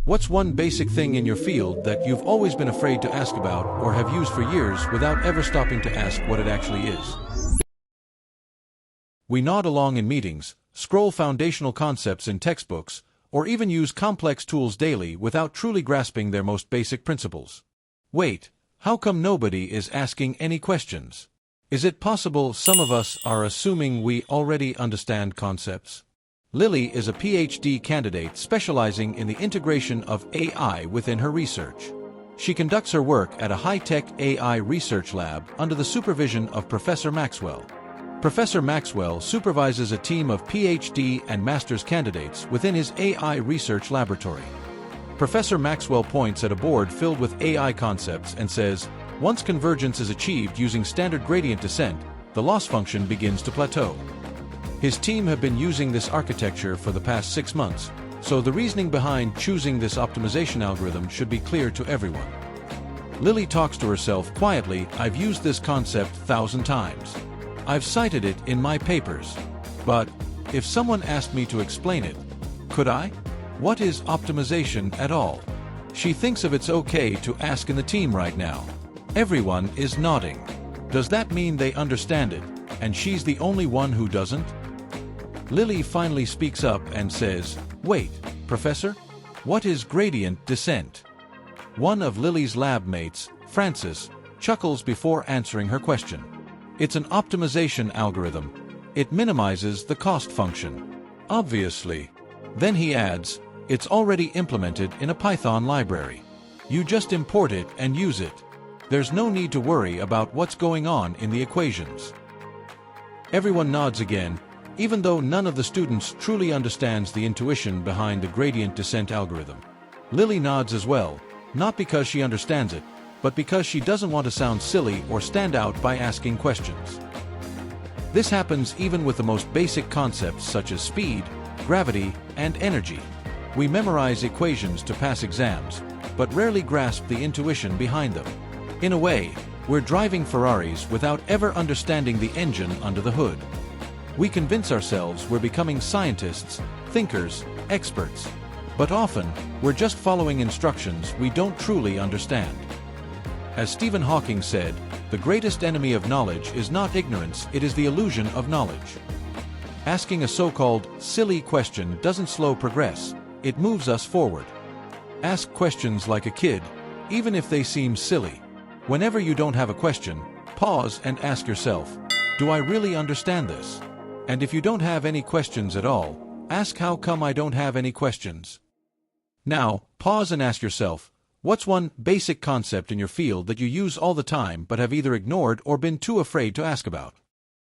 What's one basic thing in your field that you've always been afraid to ask about or have used for years without ever stopping to ask what it actually is? We nod along in meetings, scroll foundational concepts in textbooks, or even use complex tools daily without truly grasping their most basic principles. Wait, how come nobody is asking any questions? Is it possible some of us are assuming we already understand concepts? Lily is a PhD candidate specializing in the integration of AI within her research. She conducts her work at a high-tech AI research lab under the supervision of Professor Maxwell. Professor Maxwell supervises a team of PhD and master's candidates within his AI research laboratory. Professor Maxwell points at a board filled with AI concepts and says, once convergence is achieved using standard gradient descent, the loss function begins to plateau. His team have been using this architecture for the past 6 months, so the reasoning behind choosing this optimization algorithm should be clear to everyone. Lily talks to herself quietly, I've used this concept 1,000 times. I've cited it in my papers. But if someone asked me to explain it, could I? What is optimization at all? She thinks of it's okay to ask in the team right now. Everyone is nodding. Does that mean they understand it, and she's the only one who doesn't? Lily finally speaks up and says, wait, Professor, what is gradient descent? One of Lily's lab mates, Francis, chuckles before answering her question. It's an optimization algorithm. It minimizes the cost function. Obviously. Then he adds, it's already implemented in a Python library. You just import it and use it. There's no need to worry about what's going on in the equations. Everyone nods again, even though none of the students truly understands the intuition behind the gradient descent algorithm. Lily nods as well, not because she understands it, but because she doesn't want to sound silly or stand out by asking questions. This happens even with the most basic concepts such as speed, gravity, and energy. We memorize equations to pass exams, but rarely grasp the intuition behind them. In a way, we're driving Ferraris without ever understanding the engine under the hood. We convince ourselves we're becoming scientists, thinkers, experts. But often, we're just following instructions we don't truly understand. As Stephen Hawking said, the greatest enemy of knowledge is not ignorance, it is the illusion of knowledge. Asking a so-called silly question doesn't slow progress, it moves us forward. Ask questions like a kid, even if they seem silly. Whenever you don't have a question, pause and ask yourself, do I really understand this? And if you don't have any questions at all, ask how come I don't have any questions? Now, pause and ask yourself, what's one basic concept in your field that you use all the time but have either ignored or been too afraid to ask about?